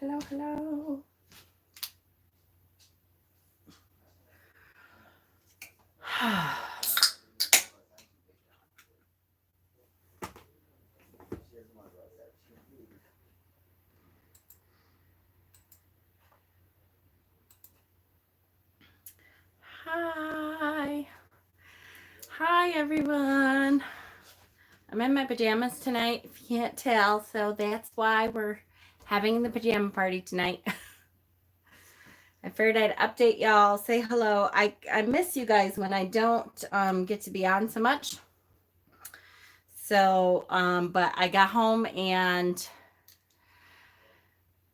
Hello, hello. Hi. Hi, everyone. I'm in my pajamas tonight, if you can't tell, so that's why we're having the pajama party tonight. I figured I'd update y'all, say hello. I miss you guys when I don't get to be on so much. So, but I got home and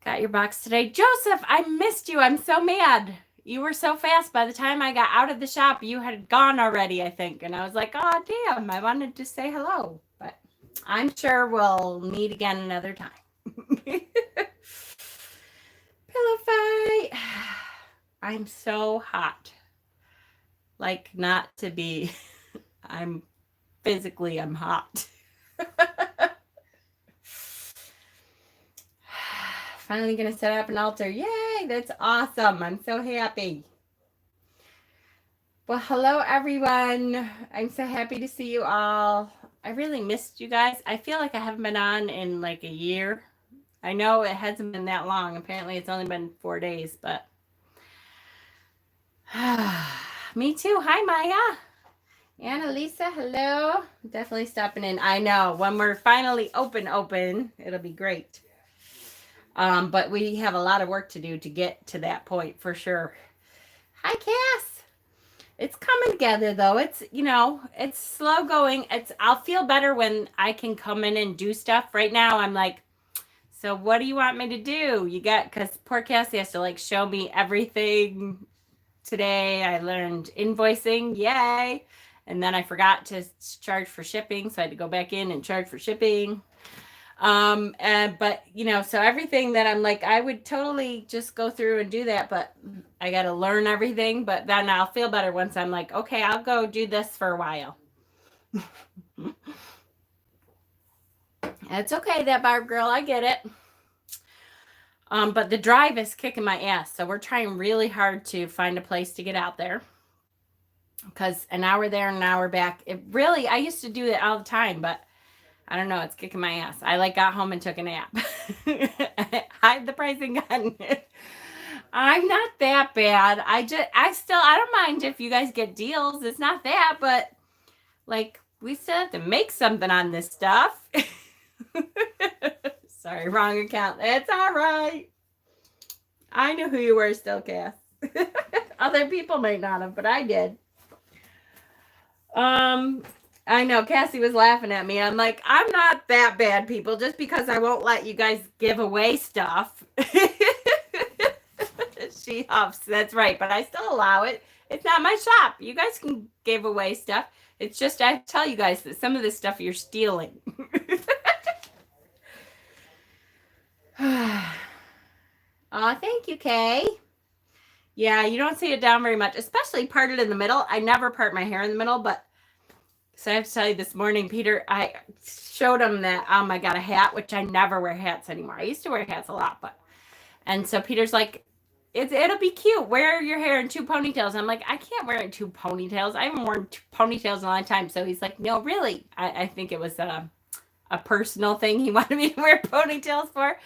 got your box today. Joseph, I missed you. I'm so mad. You were so fast. By the time I got out of the shop, you had gone already, I think. And I was like, oh, damn, I wanted to say hello. But I'm sure we'll meet again another time. Pillow fight. I'm so hot. Like, not to be. I'm hot. Finally gonna set up an altar. Yay, that's awesome. I'm so happy. Well, hello everyone. I'm so happy to see you all. I really missed you guys. I feel like I haven't been on in like a year. I know it hasn't been that long. Apparently it's only been 4 days, but me too. Hi Maya. Annalisa, hello. Definitely stopping in. I know. When we're finally open, it'll be great. But we have a lot of work to do to get to that point for sure. Hi, Cass. It's coming together though. It's, it's slow going. I'll feel better when I can come in and do stuff. Right now, I'm like, so what do you want me to do? Because poor Cassie has to like show me everything. Today I learned invoicing. Yay. And then I forgot to charge for shipping. So I had to go back in and charge for shipping. But so everything that I'm like, I would totally just go through and do that, but I got to learn everything. But then I'll feel better once I'm like, okay, I'll go do this for a while. It's okay, that Barb girl, I get it. But the drive is kicking my ass. So we're trying really hard to find a place to get out there. Because an hour there, an hour back. I used to do it all the time, but I don't know. It's kicking my ass. I got home and took a nap. Hide the pricing gun. I'm not that bad. I don't mind if you guys get deals. It's not that, but like we still have to make something on this stuff. Sorry, wrong account. It's all right. I knew who you were still, Cass. Other people might not have, but I did. I know Cassie was laughing at me. I'm like, I'm not that bad, people, just because I won't let you guys give away stuff. She huffs. That's right, but I still allow it. It's not my shop. You guys can give away stuff. It's just I tell you guys that some of this stuff you're stealing. Oh, thank you, Kay. Yeah, you don't see it down very much, especially parted in the middle. I never part my hair in the middle, but so I have to tell you this morning, Peter, I showed him that I got a hat, which I never wear hats anymore. I used to wear hats a lot, and so Peter's like, it'll be cute. Wear your hair in 2 ponytails. I'm like, I can't wear it in 2 ponytails. I haven't worn 2 ponytails in a long time. So he's like, no, really. I think it was a personal thing he wanted me to wear ponytails for.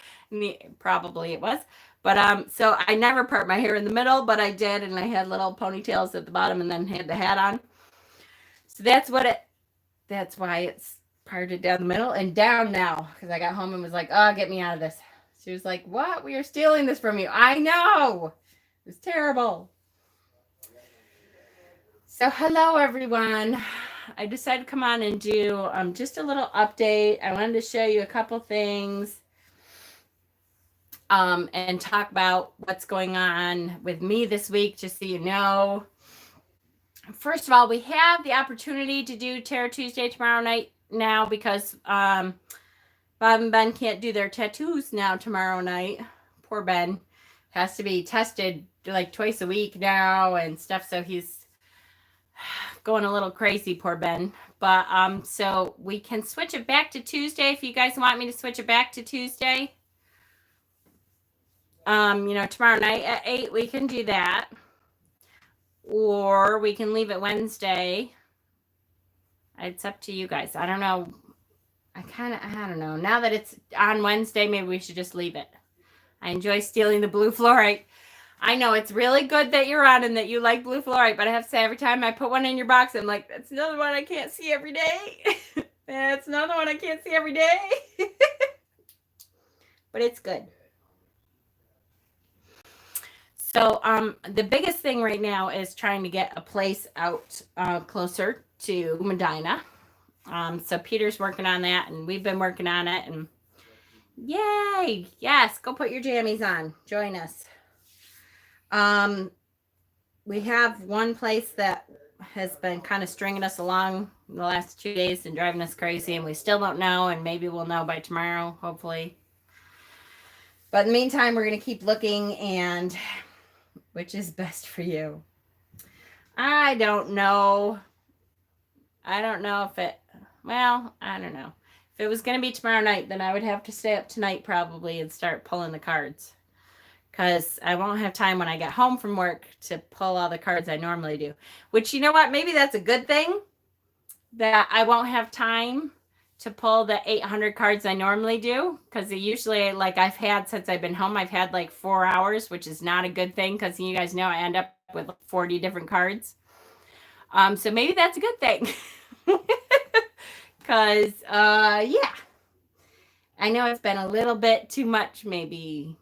Probably it was. But so I never part my hair in the middle, but I did, and I had little ponytails at the bottom and then had the hat on. So that's why it's parted down the middle and down now, because I got home and was like, oh, get me out of this. She was like, what? We are stealing this from you. I know. It was terrible. So hello, everyone. I decided to come on and do just a little update. I wanted to show you a couple things and talk about what's going on with me this week, just so you know. First of all, we have the opportunity to do Tarot Tuesday tomorrow night now because Bob and Ben can't do their tattoos now tomorrow night. Poor Ben has to be tested like twice a week now and stuff. So he's going a little crazy, poor Ben. But so we can switch it back to Tuesday if you guys want me to switch it back to Tuesday. Tomorrow night at 8, we can do that. Or we can leave it Wednesday. It's up to you guys. I don't know. I don't know. Now that it's on Wednesday, maybe we should just leave it. I enjoy stealing the blue fluorite. I know it's really good that you're on and that you like blue fluorite, but I have to say every time I put one in your box, I'm like, that's another one I can't see every day. That's another one I can't see every day. But it's good. So the biggest thing right now is trying to get a place out closer to Medina. So Peter's working on that, and we've been working on it, and yay! Yes, go put your jammies on. Join us. We have one place that has been kind of stringing us along the last 2 days and driving us crazy, and we still don't know, and maybe we'll know by tomorrow, hopefully. But in the meantime, we're going to keep looking, and which is best for you? I don't know. I don't know if it, well, I don't know. If it was going to be tomorrow night, then I would have to stay up tonight probably and start pulling the cards. Because I won't have time when I get home from work to pull all the cards I normally do. Which, you know what? Maybe that's a good thing that I won't have time to pull the 800 cards I normally do. Because usually, like I've had since I've been home, I've had like 4 hours, which is not a good thing. Because you guys know I end up with 40 different cards. So maybe that's a good thing. Because, yeah. I know it's been a little bit too much maybe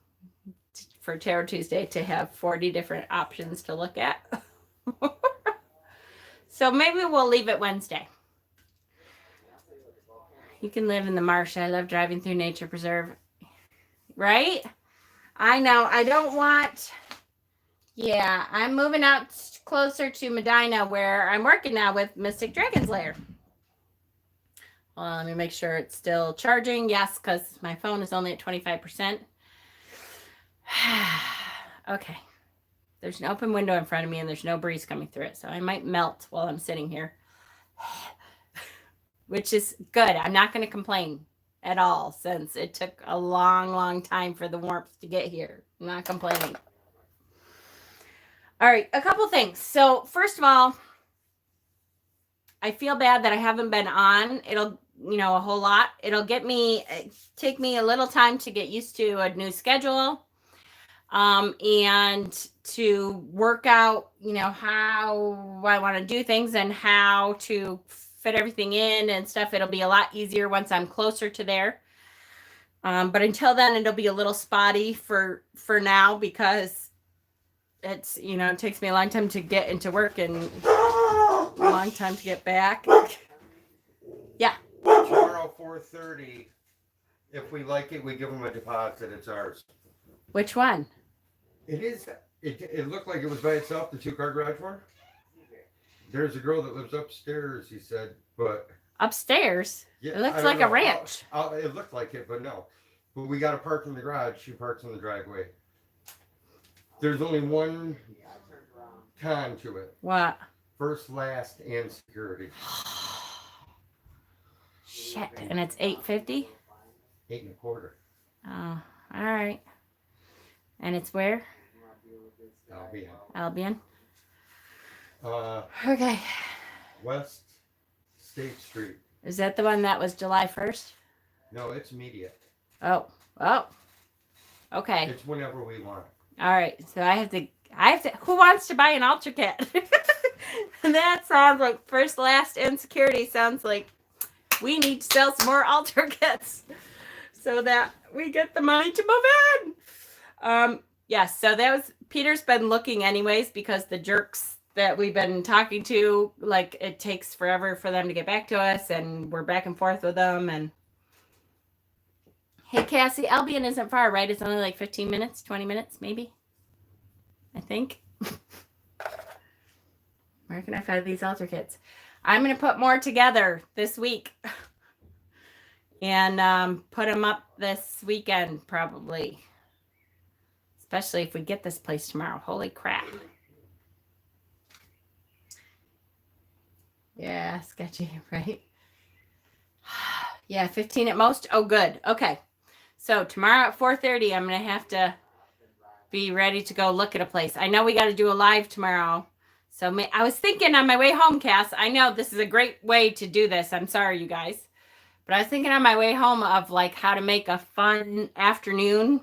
for Tarot Tuesday to have 40 different options to look at. So maybe we'll leave it Wednesday. You can live in the marsh. I love driving through nature preserve. Right? I know. I don't want... Yeah, I'm moving out closer to Medina where I'm working now with Mystic Dragon's Lair. Well, let me make sure it's still charging. Yes, because my phone is only at 25%. Okay. There's an open window in front of me and there's no breeze coming through it. So I might melt while I'm sitting here. Which is good. I'm not going to complain at all since it took a long, long time for the warmth to get here. I'm not complaining. All right. A couple things. So first of all, I feel bad that I haven't been on. It'll, a whole lot. It'll take me a little time to get used to a new schedule. And to work out, how I want to do things and how to fit everything in and stuff. It'll be a lot easier once I'm closer to there. But until then, it'll be a little spotty for now because it's, it takes me a long time to get into work and a long time to get back. Yeah. Tomorrow, 4:30. If we like it, we give them a deposit. It's ours. Which one? It is. It looked like it was by itself, the 2-car garage one. There's a girl that lives upstairs, he said, but... Upstairs? Yeah, it looks like a ranch. It looked like it, but no. But we got to park in the garage. She parks in the driveway. There's only one con to it. What? First, last, and security. Shit. And it's $8.50? $8.25. Oh, all right. And it's where? Albion. Okay. West State Street. Is that the one that was July 1st? No, it's immediate. Oh. Okay. It's whenever we want. All right. So I have to, who wants to buy an altar kit? That sounds like first, last, and security sounds like we need to sell some more altar kits so that we get the money to move in. Yes, so that was, Peter's been looking anyways because the jerks that we've been talking to, like it takes forever for them to get back to us and we're back and forth with them. And hey, Cassie, Albion isn't far, right? It's only like 15 minutes, 20 minutes, maybe. I think. Where can I find these altar kits? I'm going to put more together this week and put them up this weekend probably. Especially if we get this place tomorrow. Holy crap. Yeah, sketchy, right? Yeah, 15 at most. Oh, good. Okay. So tomorrow at 4:30, I'm going to have to be ready to go look at a place. I know we got to do a live tomorrow. So I was thinking on my way home, Cass, I know this is a great way to do this. I'm sorry, you guys. But I was thinking on my way home of like how to make a fun afternoon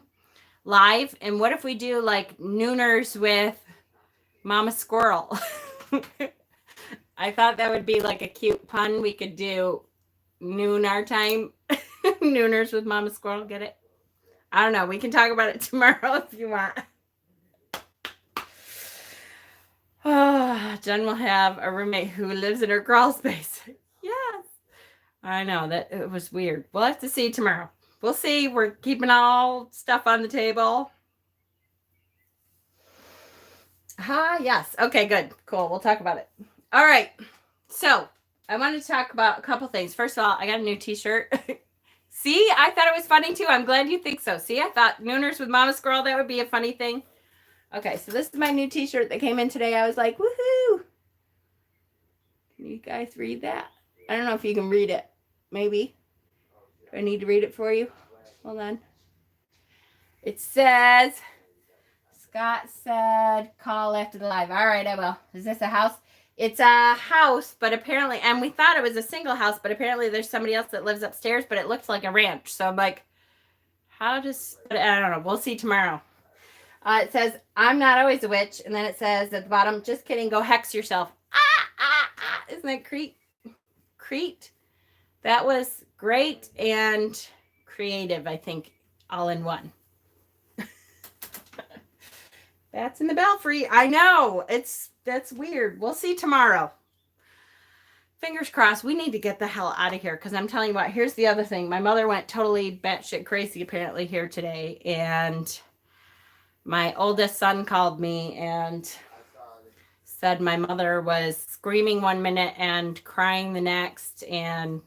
live. And what if we do like nooners with Mama Squirrel? I thought that would be like a cute pun. We could do noon our time. Nooners with Mama Squirrel. Get it? I don't know. We can talk about it tomorrow if you want. Oh, Jen will have a roommate who lives in her crawl space. Yes. I know that it was weird. We'll have to see tomorrow. We'll see. We're keeping all stuff on the table. Yes. Okay, good. Cool. We'll talk about it. All right. So I wanted to talk about a couple things. First of all, I got a new t-shirt. See, I thought it was funny too. I'm glad you think so. See, I thought Nooners with Mama Squirrel, that would be a funny thing. Okay, so this is my new t-shirt that came in today. I was like, woohoo. Can you guys read that? I don't know if you can read it. Maybe. Do I need to read it for you? Hold on. It says, Scott said, call after the live. All right, I will. Is this a house? It's a house, but apparently, and we thought it was a single house, but apparently there's somebody else that lives upstairs, but it looks like a ranch. So I'm like, I don't know. We'll see tomorrow. It says, I'm not always a witch. And then it says at the bottom, just kidding, go hex yourself. Isn't that Crete? That was great and creative, I think, all in one. That's in the belfry. I know. That's weird. We'll see tomorrow. Fingers crossed. We need to get the hell out of here because I'm telling you what, here's the other thing. My mother went totally batshit crazy apparently here today, and my oldest son called me and said my mother was screaming one minute and crying the next, and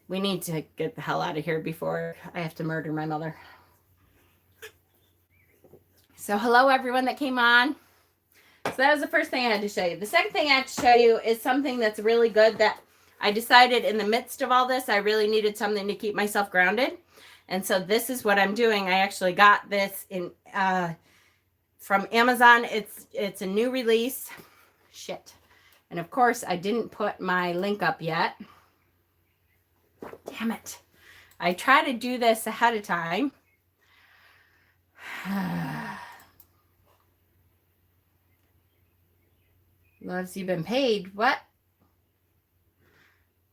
we need to get the hell out of here before I have to murder my mother. So hello everyone that came on. So that was the first thing I had to show you. The second thing I had to show you is something that's really good that I decided in the midst of all this, I really needed something to keep myself grounded. And so this is what I'm doing. I actually got this in from Amazon. It's a new release. Shit. And of course, I didn't put my link up yet. Damn it. I try to do this ahead of time. Loves you been paid. What?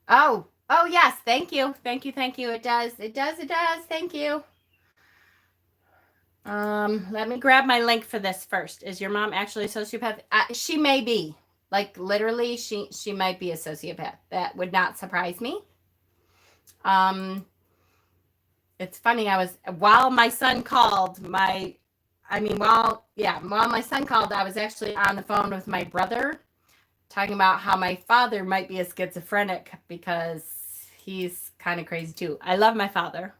Oh, yes. Thank you. Thank you. It does. Thank you. Let me grab my link for this first. Is your mom actually a sociopath? She may be. Like literally, she might be a sociopath. That would not surprise me. It's funny. While my son called, while my son called, I was actually on the phone with my brother talking about how my father might be a schizophrenic because he's kind of crazy too. I love my father,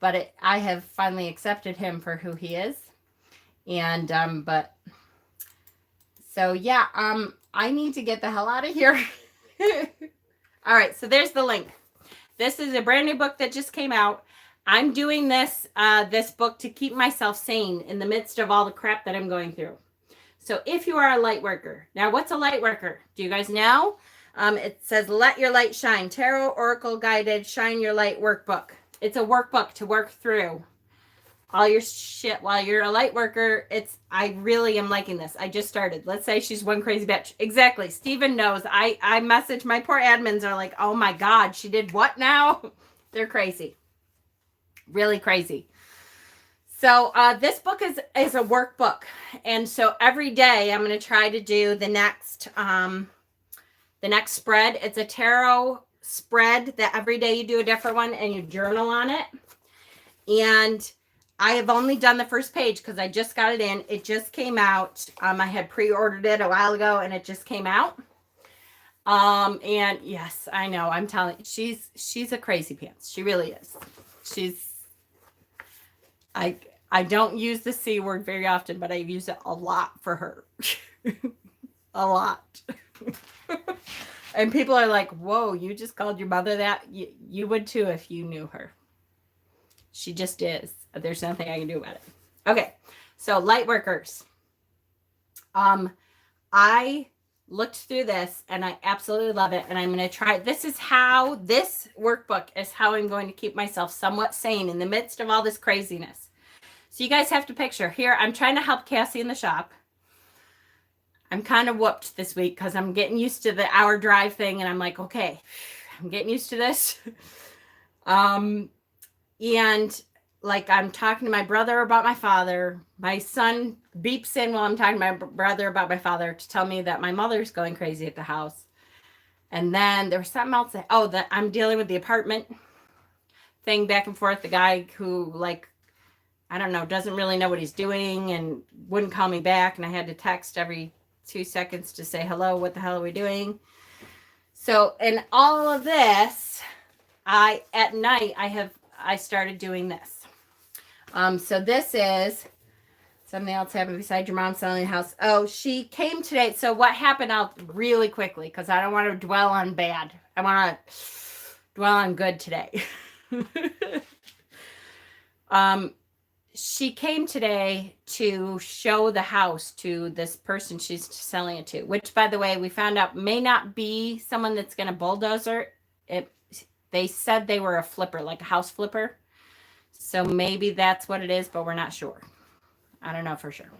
but I have finally accepted him for who he is. And, I need to get the hell out of here. All right. So there's the link. This is a brand new book that just came out. I'm doing this book to keep myself sane in the midst of all the crap that I'm going through. So if you are a light worker, now what's a light worker? Do you guys know? It says, Let Your Light Shine, Tarot Oracle Guided Shine Your Light Workbook. It's a workbook to work through all your shit while you're a light worker. I really am liking this. I just started. Let's say she's one crazy bitch. Exactly. Steven knows. I message my poor admins are like, oh my God, she did what now? They're crazy. Really crazy. So this book is a workbook. And so every day I'm going to try to do the next spread. It's a tarot spread that every day you do a different one and you journal on it. And I have only done the first page because I just got it in. It just came out. I had pre-ordered it a while ago and it just came out. And yes, I know. I'm telling you, she's a crazy pants. She really is. I don't use the C word very often, but I use it a lot for her. A lot. And people are like, whoa, you just called your mother that? You would too if you knew her. She just is. There's nothing I can do about it. Okay. So light workers. I looked through this and I absolutely love it. And I'm going to try. This workbook is how I'm going to keep myself somewhat sane in the midst of all this craziness. So you guys have to picture here. I'm trying to help Cassie in the shop. I'm kind of whooped this week because I'm getting used to the hour drive thing. And I'm like, okay, I'm getting used to this. And like I'm talking to my brother about my father. My son beeps in while I'm talking to my brother about my father to tell me that my mother's going crazy at the house. And then there was something else that I'm dealing with the apartment thing back and forth. The guy who, like, I don't know, doesn't really know what he's doing and wouldn't call me back. And I had to text every 2 seconds to say, hello, what the hell are we doing? So in all of this, at night, I started doing this. So this is something else happened besides your mom selling the house. Oh, she came today. So what happened out really quickly, because I don't want to dwell on bad. I want to dwell on good today. She came today to show the house to this person she's selling it to, which, by the way, we found out may not be someone that's going to bulldozer it. They said they were a flipper, like a house flipper. So maybe that's what it is, but we're not sure. I don't know for sure.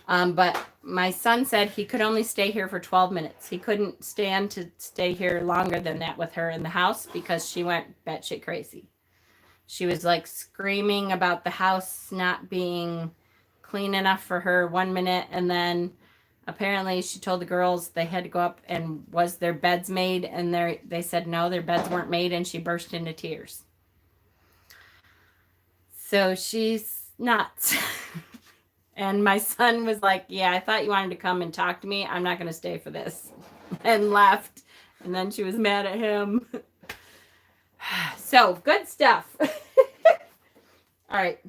But my son said he could only stay here for 12 minutes. He couldn't stand to stay here longer than that with her in the house because she went batshit crazy. She was like screaming about the house not being clean enough for her 1 minute. And then apparently she told the girls they had to go up and was their beds made? And they said no, their beds weren't made. And she burst into tears. So she's nuts. And my son was like, yeah, I thought you wanted to come and talk to me. I'm not going to stay for this. And left. And then she was mad at him. So good stuff. All right.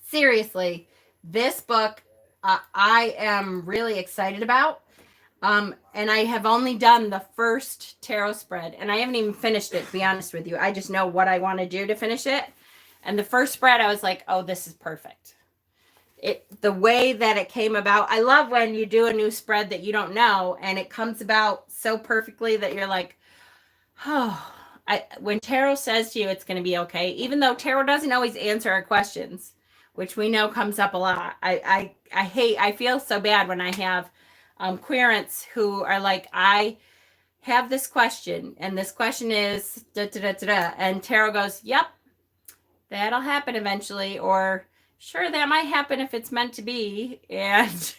Seriously, this book I am really excited about. And I have only done the first tarot spread. And I haven't even finished it, to be honest with you. I just know what I want to do to finish it. And the first spread, I was like, oh, this is perfect. The way that it came about. I love when you do a new spread that you don't know. And it comes about so perfectly that you're like, oh. When tarot says to you it's going to be okay, even though tarot doesn't always answer our questions, which we know comes up a lot. I feel so bad when I have querents who are like, I have this question, and this question is da da da da da, and tarot goes, yep, that'll happen eventually, or sure, that might happen if it's meant to be, and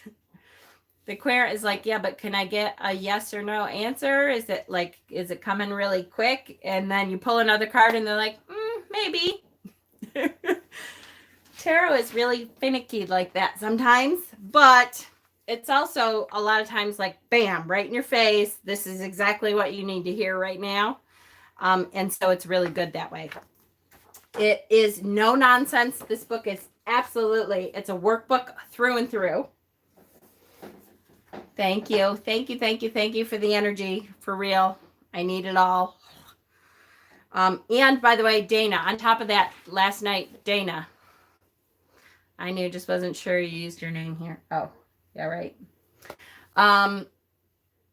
the querent is like, yeah, but can I get a yes or no answer? Is it coming really quick? And then you pull another card and they're like, maybe. Tarot is really finicky like that sometimes, but it's also a lot of times like, bam, right in your face. This is exactly what you need to hear right now. And so it's really good that way. It is no nonsense. This book is it's a workbook through and through. Thank you. Thank you. Thank you. Thank you for the energy. For real. I need it all. And by the way, Dana, on top of that, last night, Dana, I knew, just wasn't sure you used your name here. Oh, yeah, right. On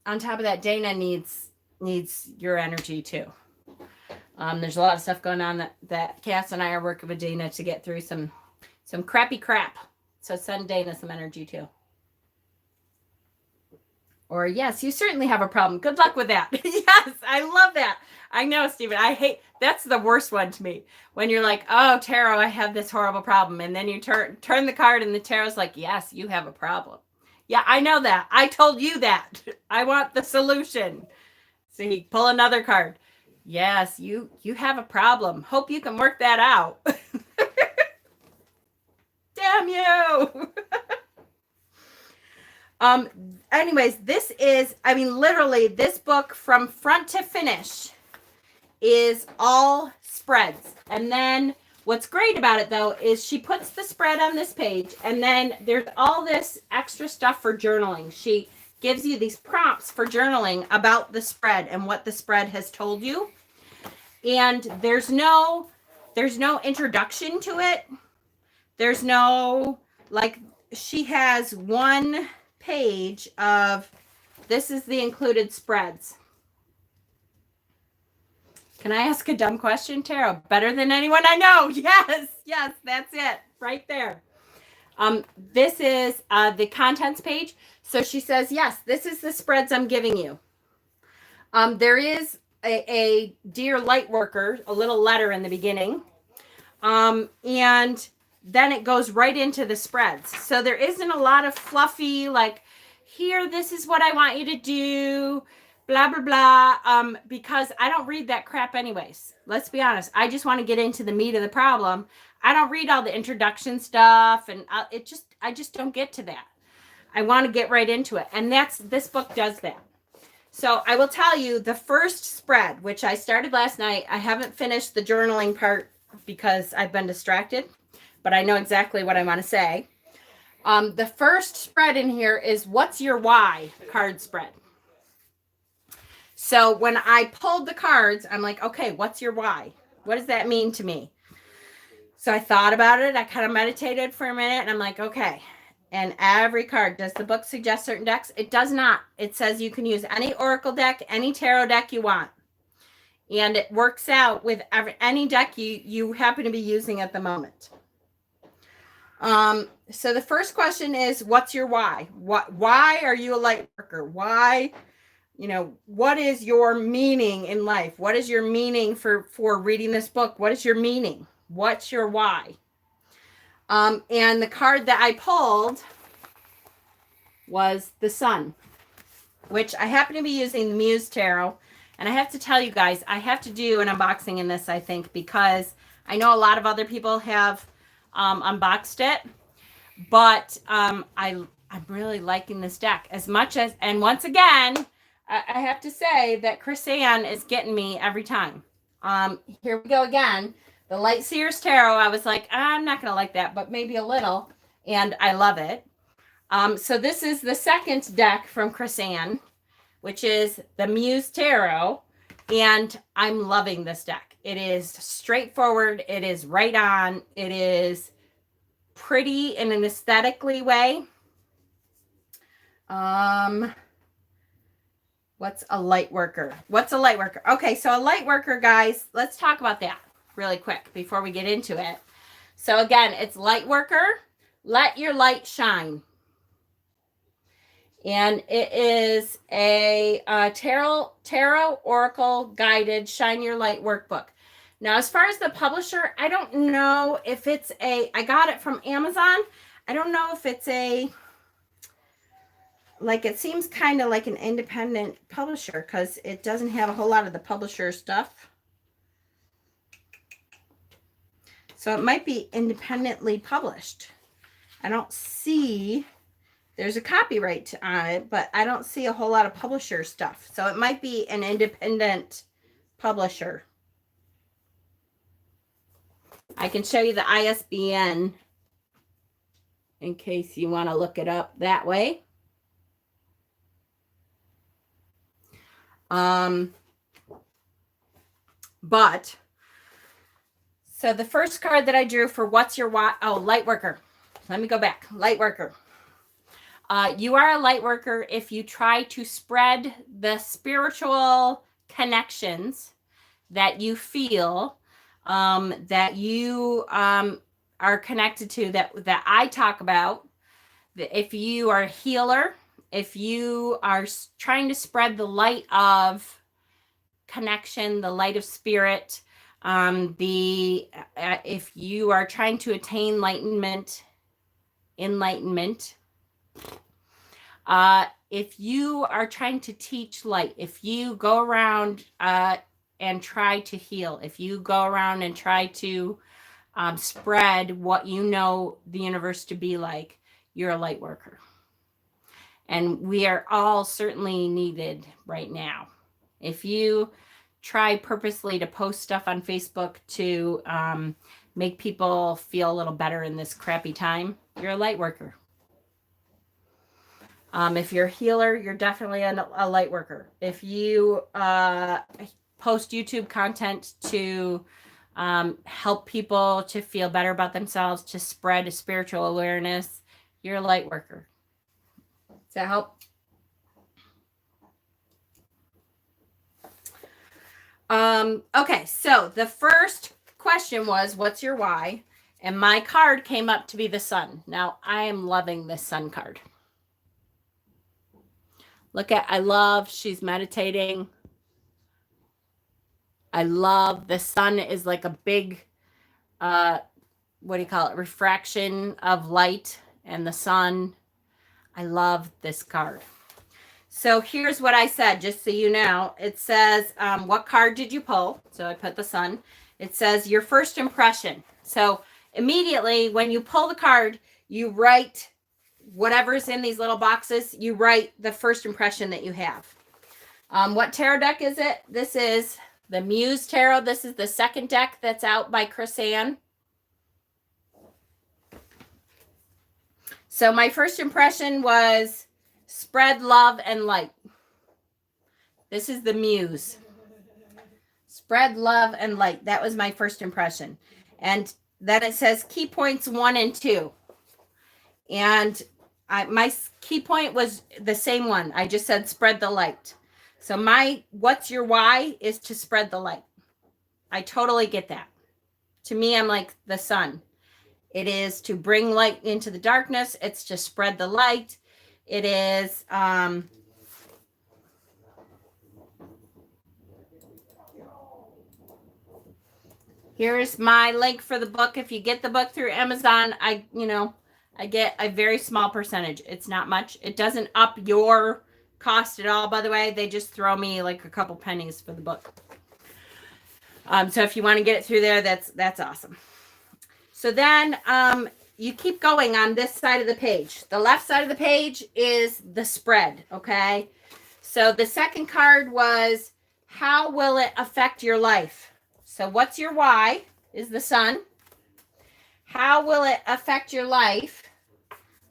top of that, Dana needs your energy too. There's a lot of stuff going on that Cass and I are working with Dana to get through some crappy crap. So send Dana some energy too. Or, yes, you certainly have a problem. Good luck with that. Yes, I love that. I know, Stephen. That's the worst one to me. When you're like, oh, tarot, I have this horrible problem. And then you turn the card and the tarot's like, yes, you have a problem. Yeah, I know that. I told you that. I want the solution. See, pull another card. Yes, you have a problem. Hope you can work that out. Damn you. Anyways, this is, literally this book from front to finish is all spreads. And then what's great about it though, is she puts the spread on this page and then there's all this extra stuff for journaling. She gives you these prompts for journaling about the spread and what the spread has told you. And there's no introduction to it. There's no, like, she has one page of, this is the included spreads. Can I ask a dumb question, Tara? Better than anyone I know. Yes, yes, that's it. Right there. This is the contents page. So she says, yes, this is the spreads I'm giving you. There is a Dear Light Worker, a little letter in the beginning. And then it goes right into the spreads. So there isn't a lot of fluffy, like, here, this is what I want you to do, blah, blah, blah, because I don't read that crap anyways. Let's be honest. I just want to get into the meat of the problem. I don't read all the introduction stuff, and I just don't get to that. I want to get right into it. And this book does that. So I will tell you the first spread, which I started last night. I haven't finished the journaling part because I've been distracted, but I know exactly what I want to say. The first spread in here is What's Your Why card spread. So when I pulled the cards, I'm like, okay, what's your why? What does that mean to me? So I thought about it. I kind of meditated for a minute, and I'm like, okay. And every card, does the book suggest certain decks? It does not. It says you can use any oracle deck, any tarot deck you want. And it works out with any deck you happen to be using at the moment. So the first question is, what's your why? Why are you a light worker? Why, what is your meaning in life? What is your meaning for reading this book? What is your meaning? What's your why? And the card that I pulled was the Sun, which I happen to be using the Muse Tarot. And I have to tell you guys, I have to do an unboxing in this, I think, because I know a lot of other people have unboxed it. But I'm really liking this deck as much as, and once again, I have to say that Chris Ann is getting me every time. Here we go again. The Light Seers Tarot, I was like, I'm not going to like that, but maybe a little. And I love it. So this is the second deck from Chris Ann, which is the Muse Tarot, and I'm loving this deck. It is straightforward. It is right on. It is pretty in an aesthetically way. What's a light worker? What's a light worker? Okay, so a light worker, guys, let's talk about that really quick before we get into it. So again, it's light worker. Let your light shine. And it is a tarot oracle guided shine your light workbook. Now, as far as the publisher, I don't know if it's I got it from Amazon. I don't know if it's it seems kind of like an independent publisher because it doesn't have a whole lot of the publisher stuff. So it might be independently published. I don't see... There's a copyright on it, but I don't see a whole lot of publisher stuff. So it might be an independent publisher. I can show you the ISBN in case you want to look it up that way. But, so the first card that I drew for What's Your Why? Oh, Light Worker. Let me go back. Light Worker. You are a light worker if you try to spread the spiritual connections that you feel, that you are connected to, that I talk about. If you are a healer, if you are trying to spread the light of connection, the light of spirit, if you are trying to attain enlightenment, if you are trying to teach light, if you go around and try to heal, if you go around and try to spread what you know the universe to be like, you're a light worker. And we are all certainly needed right now. If you try purposely to post stuff on Facebook to make people feel a little better in this crappy time, you're a light worker. If you're a healer, you're definitely a light worker. If you post YouTube content to help people to feel better about themselves, to spread a spiritual awareness. You're a light worker. Does that help? Okay, so the first question was, what's your why? And my card came up to be the sun. Now, I am loving this sun card. Look at, she's meditating. I love the sun is like a big, what do you call it? Refraction of light and the sun. I love this card. So here's what I said, just so you know. It says, what card did you pull? So I put the sun. It says your first impression. So immediately when you pull the card, you write whatever's in these little boxes. You write the first impression that you have. What tarot deck is it? This is the Muse Tarot. This is the second deck that's out by Chris Ann. So my first impression was spread love and light. This is the Muse. Spread love and light. That was my first impression. And then it says key points 1 and 2. And my key point was the same one. I just said spread the light. So what's your why is to spread the light. I totally get that. To me, I'm like the sun. It is to bring light into the darkness. It's to spread the light. It is, here's my link for the book. If you get the book through Amazon, I get a very small percentage. It's not much. It doesn't up your cost at all, by the way. They just throw me like a couple pennies for the book. So if you want to get it through there, that's awesome. So then you keep going on this side of the page. The left side of the page is the spread, okay? So the second card was, how will it affect your life? So what's your why is the sun. How will it affect your life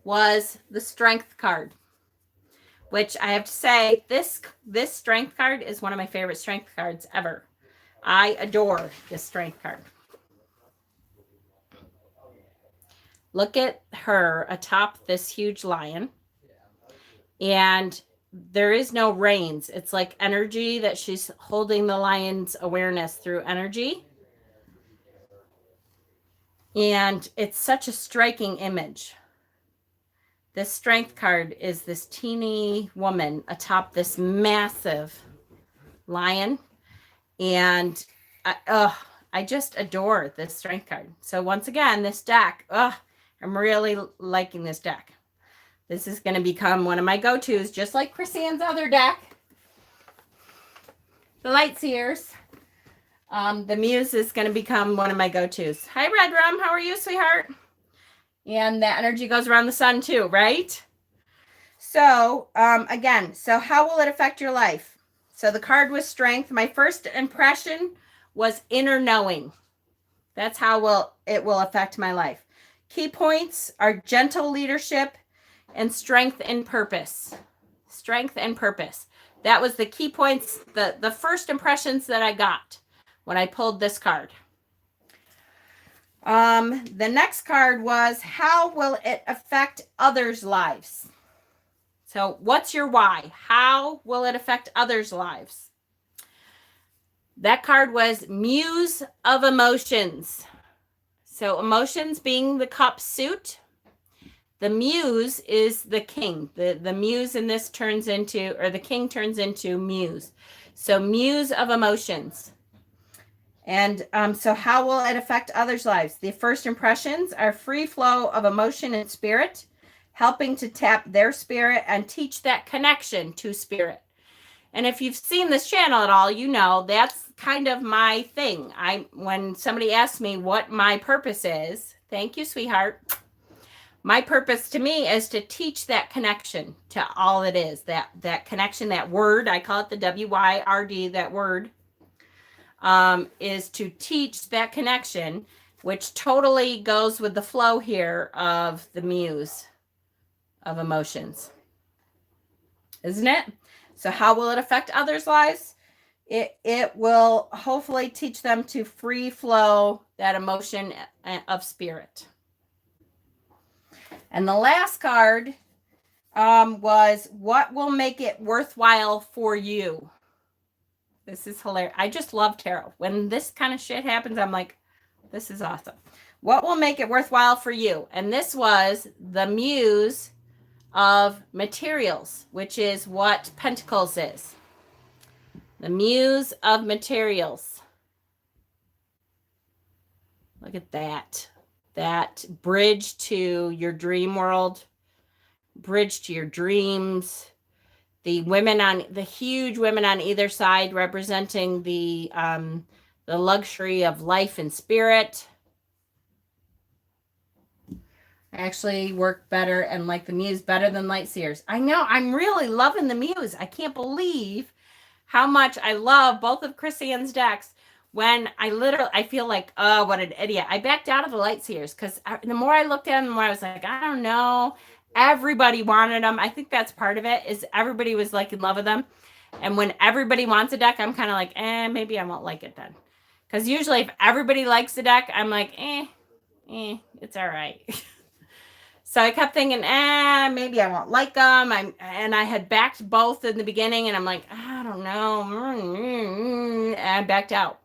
was the strength card, which I have to say, this strength card is one of my favorite strength cards ever. I adore this strength card. Look at her atop this huge lion. And there is no reins. It's like energy that she's holding the lion's awareness through energy. And it's such a striking image. This strength card is this teeny woman atop this massive lion. And I just adore this strength card. So once again, this deck, I'm really liking this deck. This is going to become one of my go-tos, just like Chris Ann's other deck. The Light Seers. The Muse is going to become one of my go-tos. Hi, Red Rum. How are you, sweetheart? And that energy goes around the sun too, right? So, again, so how will it affect your life? So the card was strength. My first impression was inner knowing. That's how it will affect my life. Key points are gentle leadership and strength and purpose. Strength and purpose. That was the key points, the first impressions that I got when I pulled this card. The next card was, how will it affect others' lives? So what's your why? How will it affect others' lives? That card was Muse of Emotions. So emotions being the cup suit. The Muse is the king. The Muse in this turns into, or the king turns into Muse. So Muse of Emotions. And so how will it affect others' lives? The first impressions are free flow of emotion and spirit, helping to tap their spirit and teach that connection to spirit. And if you've seen this channel at all, you know that's kind of my thing. When somebody asks me what my purpose is, thank you, sweetheart. My purpose to me is to teach that connection to all it is. That connection, that word, I call it the W-Y-R-D, that word, is to teach that connection, which totally goes with the flow here of the Muse of Emotions. Isn't it? So how will it affect others' lives? it will hopefully teach them to free flow that emotion of spirit. And the last card was what will make it worthwhile for you. This is hilarious. I just love tarot. When this kind of shit happens, I'm like, this is awesome. What will make it worthwhile for you? And this was the Muse of Materials, which is what Pentacles is. The Muse of Materials. Look at that. That bridge to your dream world, bridge to your dreams. The huge women on either side representing the luxury of life and spirit. I actually work better and like the Muse better than Lightseers. I know, I'm really loving the Muse. I can't believe how much I love both of Chris Ann's decks. When I feel like, oh, what an idiot. I backed out of the Lightseers because the more I looked at them, the more I was like, I don't know. Everybody wanted them. I think that's part of it, is everybody was like in love with them. And when everybody wants a deck, I'm kind of like, maybe I won't like it then. Because usually if everybody likes the deck, I'm like, it's all right. So I kept thinking, maybe I won't like them. And I had backed both in the beginning, and I'm like, I don't know. And I backed out.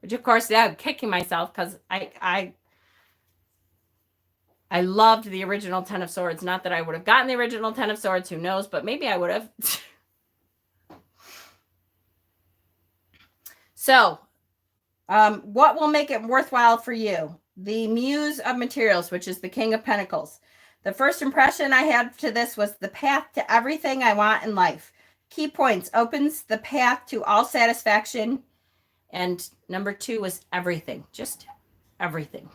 Which, of course, I'm kicking myself because I loved the original Ten of Swords. Not that I would have gotten the original Ten of Swords. Who knows? But maybe I would have. So, what will make it worthwhile for you? The Muse of Materials, which is the King of Pentacles. The first impression I had to this was the path to everything I want in life. Key points: opens the path to all satisfaction. And number 2 was everything. Just everything.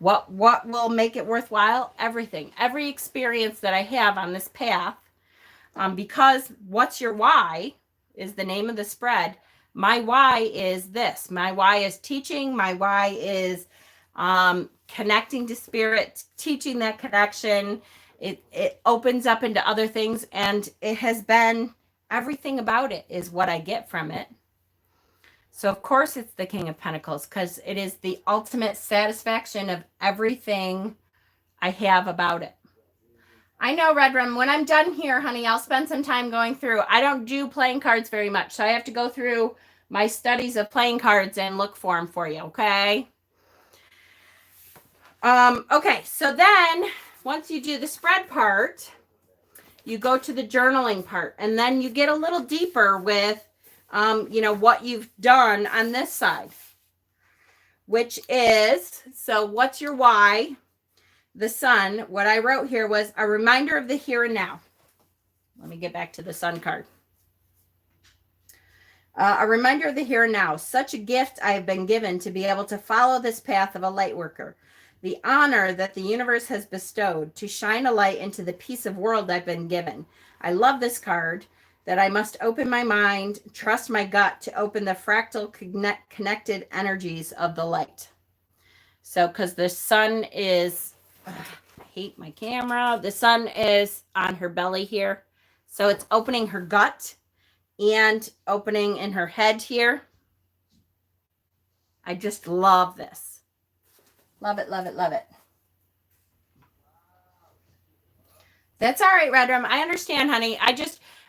What will make it worthwhile? Everything. Every experience that I have on this path. Because what's your why is the name of the spread. My why is this. My why is teaching. My why is connecting to spirit, teaching that connection. It opens up into other things, and it has been, everything about it is what I get from it. So of course it's the King of Pentacles, because it is the ultimate satisfaction of everything I have about it. I know, Red Rum, when I'm done here, honey, I'll spend some time going through. I don't do playing cards very much, so I have to go through my studies of playing cards and look for them for you, okay? Okay, so then once you do the spread part, you go to the journaling part, and then you get a little deeper with, what you've done on this side, which is, so what's your why? The sun. What I wrote here was a reminder of the here and now. Let me get back to the sun card. A reminder of the here and now. Such a gift I have been given to be able to follow this path of a light worker. The honor that the universe has bestowed to shine a light into the piece of world I've been given. I love this card, that I must open my mind, trust my gut to open the fractal connected energies of the light. So, because the sun is, I hate my camera. The sun is on her belly here. So it's opening her gut and opening in her head here. I just love this. Love it, love it, love it. That's all right, Red Rum. I understand, honey.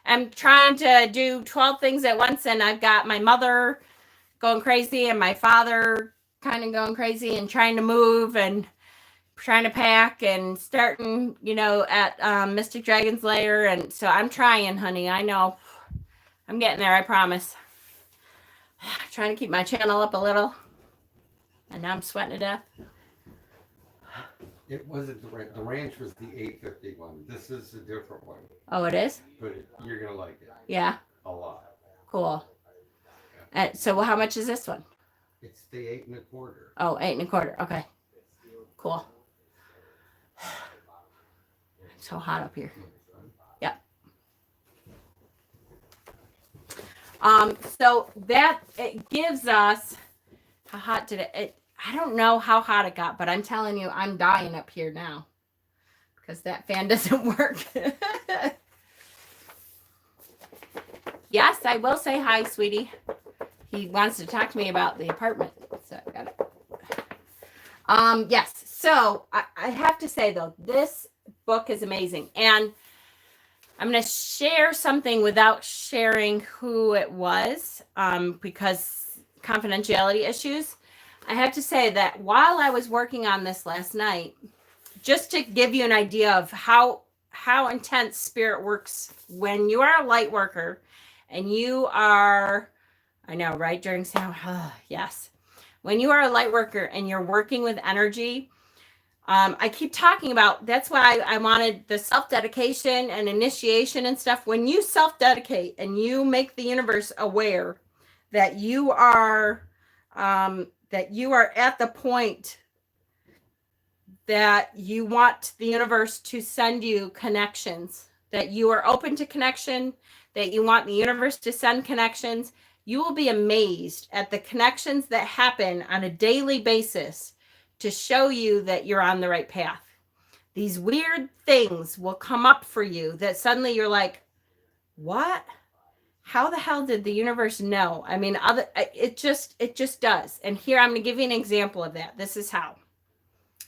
I'm trying to do 12 things at once, and I've got my mother going crazy and my father kind of going crazy and trying to move and trying to pack and starting, at Mystic Dragon's Lair. And so I'm trying, honey. I know. I'm getting there, I promise. Trying to keep my channel up a little. And now I'm sweating to death. It wasn't the ranch was the 851. This is a different one. Oh, it is? But you're going to like it. Yeah. A lot. Cool. So how much is this one? It's the 8 1/4. Oh, 8 1/4. Okay. Cool. It's so hot up here. Yep. So that it gives us, how hot did it? I don't know how hot it got, but I'm telling you, I'm dying up here now because that fan doesn't work. Yes, I will say hi, sweetie. He wants to talk to me about the apartment. So I got it. Yes. So I have to say though, this book is amazing. And I'm going to share something without sharing who it was, because confidentiality issues. I have to say that while I was working on this last night, just to give you an idea of how intense spirit works when you are a light worker and you are, I know, right? During sound, yes. When you are a light worker and you're working with energy, I keep talking about, that's why I wanted the self-dedication and initiation and stuff. When you self-dedicate and you make the universe aware that you are at the point that you want the universe to send you connections, that you are open to connection, that you want the universe to send connections, you will be amazed at the connections that happen on a daily basis to show you that you're on the right path. These weird things will come up for you that suddenly you're like, what? How the hell did the universe know? I mean, it just does. And here I'm going to give you an example of that. This is how.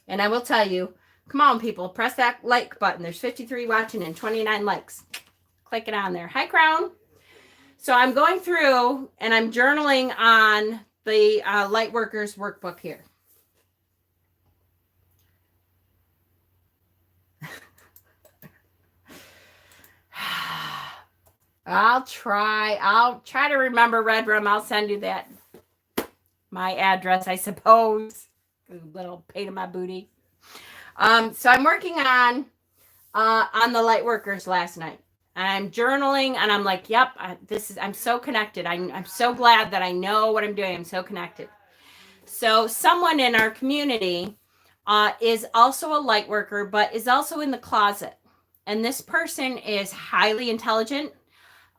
And I will tell you, come on, people, press that like button. There's 53 watching and 29 likes. Click it on there. Hi, Crown. So I'm going through and I'm journaling on the Lightworkers workbook here. I'll try to remember, Red Room. I'll send you that. My address, I suppose. Little pain in my booty. So I'm working on the Lightworkers last night. And I'm journaling and I'm like, yep, I'm so connected. I'm so glad that I know what I'm doing. I'm so connected. So someone in our community is also a light worker, but is also in the closet. And this person is highly intelligent,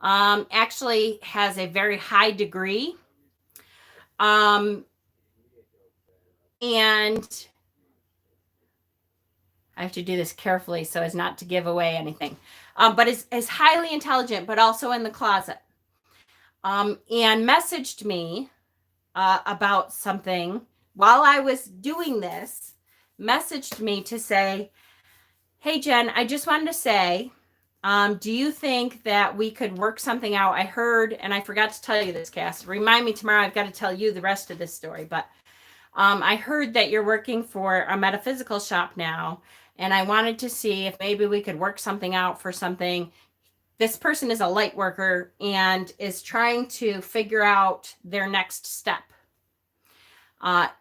actually has a very high degree. And I have to do this carefully so as not to give away anything. But is highly intelligent, but also in the closet. And messaged me about something while I was doing this, messaged me to say, hey, Jen, I just wanted to say, do you think that we could work something out? I heard, and I forgot to tell you this, Cass. Remind me tomorrow. I've got to tell you the rest of this story. But I heard that you're working for a metaphysical shop now. And I wanted to see if maybe we could work something out for something. This person is a light worker and is trying to figure out their next step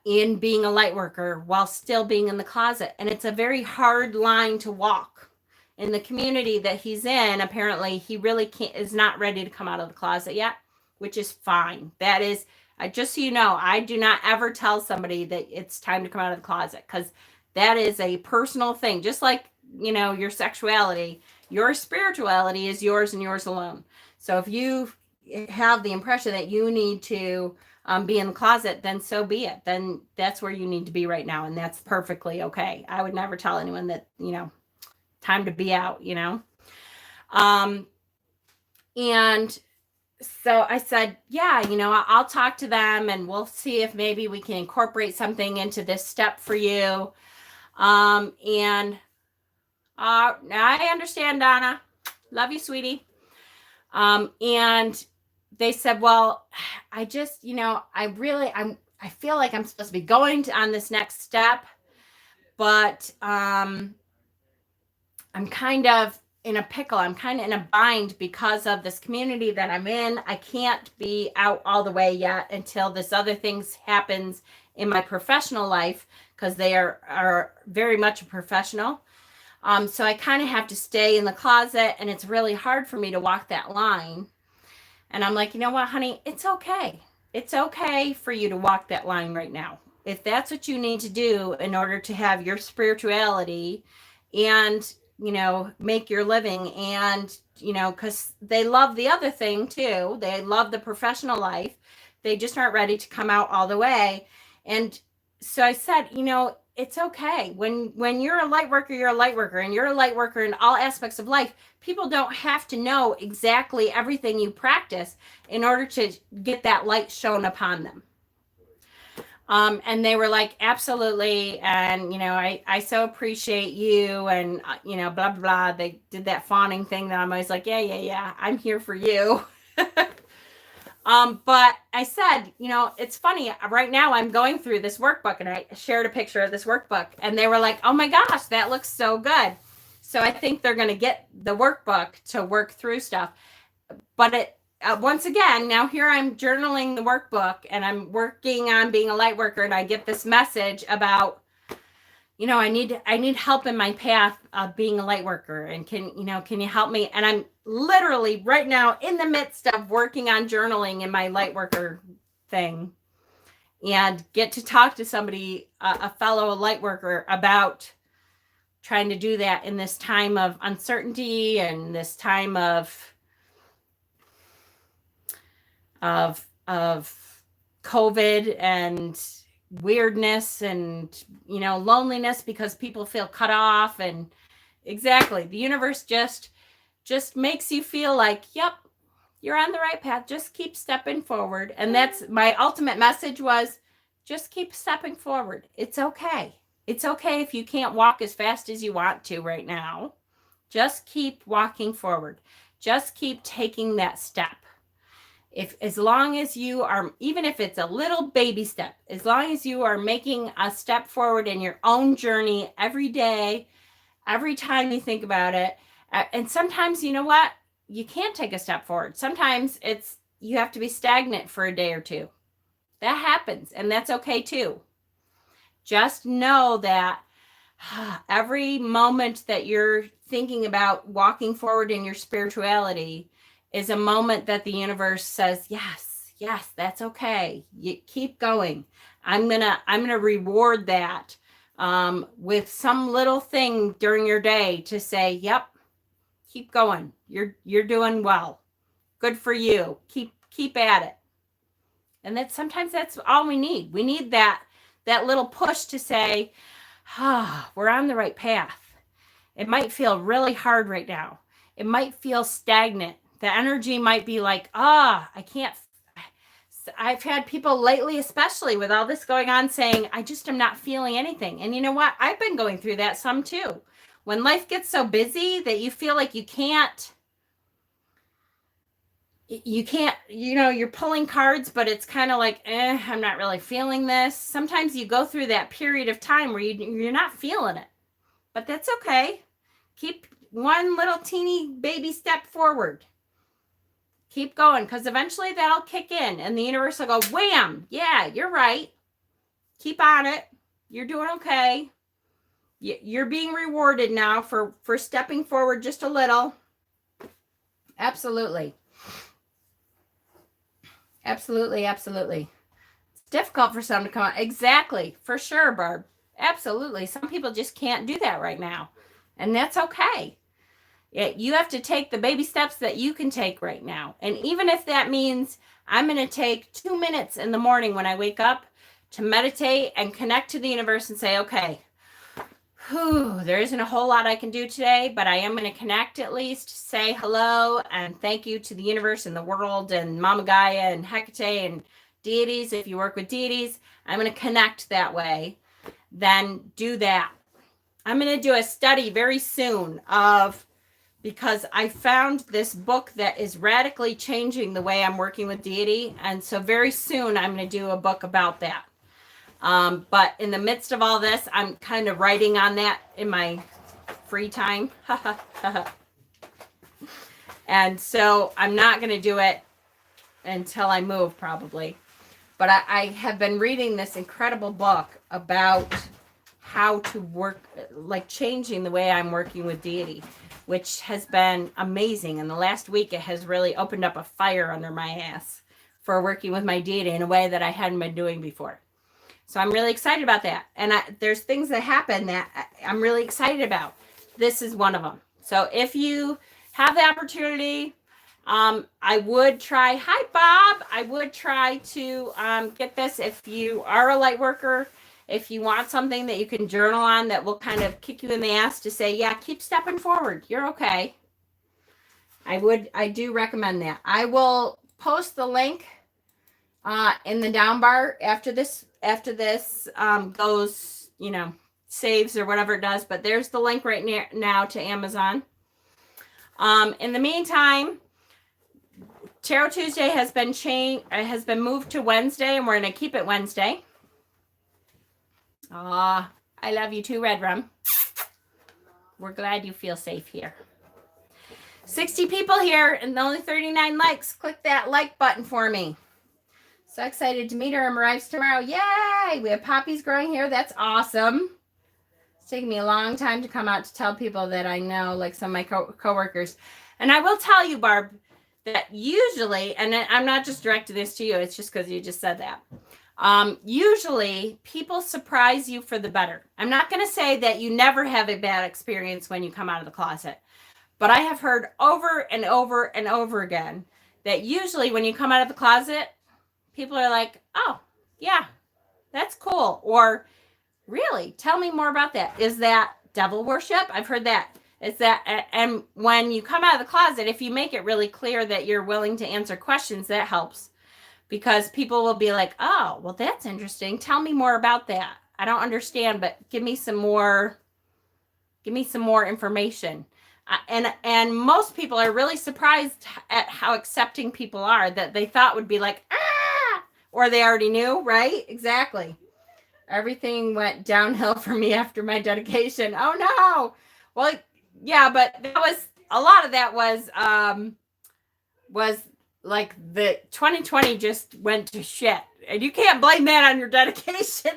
in being a light worker while still being in the closet. And it's a very hard line to walk. In the community that he's in, apparently he really is not ready to come out of the closet yet, which is fine. That is, just so you know, I do not ever tell somebody that it's time to come out of the closet, because that is a personal thing. Just like, your sexuality, your spirituality is yours and yours alone. So if you have the impression that you need to be in the closet, then so be it. Then that's where you need to be right now. And that's perfectly okay. I would never tell anyone that, time to be out, and so I said, yeah, I'll talk to them and we'll see if maybe we can incorporate something into this step for you. And I understand, Donna. Love you, sweetie. And they said, well, I just, I feel like I'm supposed to be going on this next step, but I'm kind of in a pickle. I'm kind of in a bind because of this community that I'm in. I can't be out all the way yet until this other things happens in my professional life, because they are very much a professional. So I kind of have to stay in the closet, and it's really hard for me to walk that line. And I'm like, you know what, honey, it's okay. It's okay for you to walk that line right now. If that's what you need to do in order to have your spirituality and, make your living, and, because they love the other thing too. They love the professional life. They just aren't ready to come out all the way. And so I said, it's okay. When you're a light worker, you're a light worker, and you're a light worker in all aspects of life. People don't have to know exactly everything you practice in order to get that light shown upon them. And they were like, absolutely. And, I so appreciate you. And, blah, blah, blah. They did that fawning thing that I'm always like, yeah. I'm here for you. But I said, it's funny right now I'm going through this workbook, and I shared a picture of this workbook, and they were like, oh my gosh, that looks so good. So I think they're going to get the workbook to work through stuff. But once again, now here I'm journaling the workbook, and I'm working on being a light worker, and I get this message about, I need help in my path of being a light worker, and can you help me? And I'm literally right now in the midst of working on journaling in my light worker thing, and get to talk to somebody, a fellow light worker, about trying to do that in this time of uncertainty and this time of COVID and weirdness and loneliness because people feel cut off. And exactly, the universe just makes you feel like, yep, you're on the right path. Just keep stepping forward. And that's my ultimate message, was just keep stepping forward. It's okay. It's okay if you can't walk as fast as you want to right now. Just keep walking forward. Just keep taking that step. As long as you are, even if it's a little baby step, as long as you are making a step forward in your own journey every day, every time you think about it. And sometimes, you know what? You can't take a step forward. Sometimes you have to be stagnant for a day or two. That happens, and that's okay too. Just know that every moment that you're thinking about walking forward in your spirituality is a moment that the universe says, yes, that's okay. You keep going. I'm gonna reward that with some little thing during your day to say, yep, keep going. You're doing well. Good for you. Keep at it. And sometimes that's all we need. We need that little push to say, we're on the right path. It might feel really hard right now. It might feel stagnant. The energy might be like, I can't. I've had people lately, especially with all this going on, saying, I just am not feeling anything. And you know what? I've been going through that some too. When life gets so busy that you feel like you can't, you're pulling cards, but it's kind of like, I'm not really feeling this. Sometimes you go through that period of time where you're not feeling it, but that's okay. Keep one little teeny baby step forward. Keep going, because eventually that'll kick in and the universe will go, wham, yeah, you're right. Keep on it. You're doing okay. You're being rewarded now for stepping forward just a little. Absolutely. Absolutely. It's difficult for some to come out. Exactly. For sure, Barb. Absolutely. Some people just can't do that right now. And that's okay. You have to take the baby steps that you can take right now. And even if that means I'm going to take 2 minutes in the morning when I wake up to meditate and connect to the universe and say, okay, there isn't a whole lot I can do today, but I am going to connect at least, say hello and thank you to the universe and the world and Mama Gaia and Hecate and deities. If you work with deities, I'm going to connect that way. Then do that. I'm going to do a study very soon because I found this book that is radically changing the way I'm working with deity. And so very soon I'm going to do a book about that. But in the midst of all this, I'm kind of writing on that in my free time. And so I'm not going to do it until I move probably. But I have been reading this incredible book about how to work, like changing the way I'm working with deity, which has been amazing. In the last week, it has really opened up a fire under my ass for working with my deity in a way that I hadn't been doing before. So I'm really excited about that. And there's things that happen that I'm really excited about. This is one of them. So if you have the opportunity, I would try, hi Bob, I would try to get this if you are a light worker If you want something that you can journal on that will kind of kick you in the ass to say, yeah, keep stepping forward. You're okay. I do recommend that. I will post the link in the down bar after this goes, saves or whatever it does. But there's the link right now to Amazon. In the meantime, Tarot Tuesday has been moved to Wednesday, and we're going to keep it Wednesday. I love you too, Red Rum. We're glad you feel safe here. 60 people here and only 39 likes. Click that like button for me. So excited to meet her. Arrives tomorrow. Yay! We have poppies growing here. That's awesome. It's taken me a long time to come out to tell people that I know, like some of my coworkers. And I will tell you, Barb, that usually, and I'm not just directing this to you, it's just because you just said that. Usually people surprise you for the better. I'm not going to say that you never have a bad experience when you come out of the closet, but I have heard over and over and over again that usually when you come out of the closet, people are like, oh, yeah, that's cool. Or really, tell me more about that. Is that devil worship? I've heard that. Is that, and when you come out of the closet, if you make it really clear that you're willing to answer questions, that helps. Because people will be like, oh, well, that's interesting. Tell me more about that. I don't understand, but give me some more information. And most people are really surprised at how accepting people are, that they thought would be like, or they already knew, right? Exactly. Everything went downhill for me after my dedication. Oh no. Well, yeah, but a lot of that was like the 2020 just went to shit. And you can't blame that on your dedication.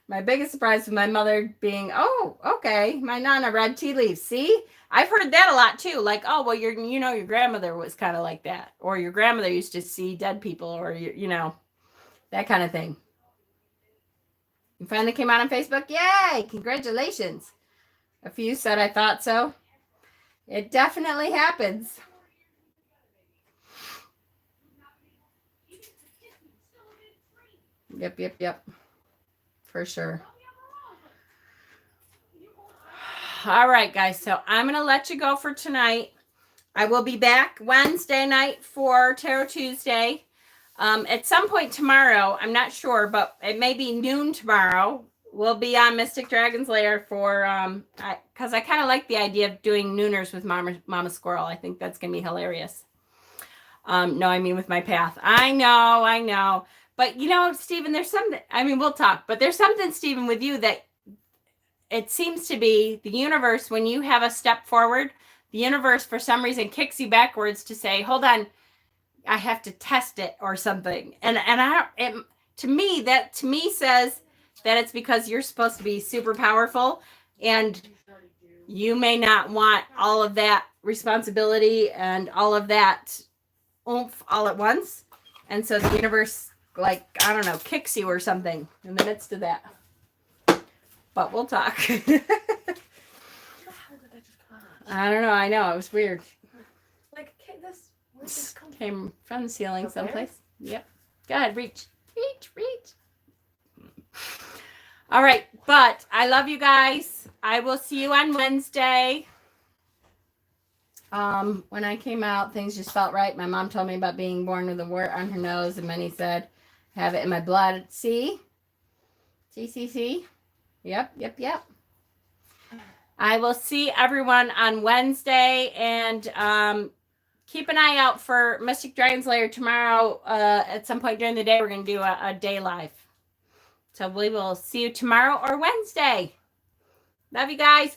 My biggest surprise was my mother being, oh, okay, my Nana read tea leaves. See? I've heard that a lot too. Like, oh, well, your grandmother was kind of like that. Or your grandmother used to see dead people, or, that kind of thing. You finally came out on Facebook? Yay! Congratulations. A few said I thought so. It definitely happens. Yep. For sure. All right, guys. So I'm going to let you go for tonight. I will be back Wednesday night for Tarot Tuesday. At some point tomorrow, I'm not sure, but it may be noon tomorrow. We'll be on Mystic Dragon's Lair for, because I kind of like the idea of doing nooners with Mama Squirrel. I think that's going to be hilarious. No, I mean with my path. I know. But, Stephen, there's something, we'll talk, but there's something, Stephen, with you that it seems to be the universe, when you have a step forward, the universe, for some reason, kicks you backwards to say, hold on, I have to test it or something. And to me says that it's because you're supposed to be super powerful and you may not want all of that responsibility and all of that oomph all at once. And so the universe, like, I don't know, kicks you or something in the midst of that. But we'll talk. I don't know. I know. It was weird. Like, okay, where did this come from? Came from the ceiling someplace. Yep. Go ahead. Reach. All right. But I love you guys. I will see you on Wednesday. When I came out, things just felt right. My mom told me about being born with a wart on her nose, and Minnie said, have it in my blood. See? Yep. I will see everyone on Wednesday, and keep an eye out for Mystic Dragon's Lair tomorrow. At some point during the day, we're going to do a day live. So we will see you tomorrow or Wednesday. Love you guys.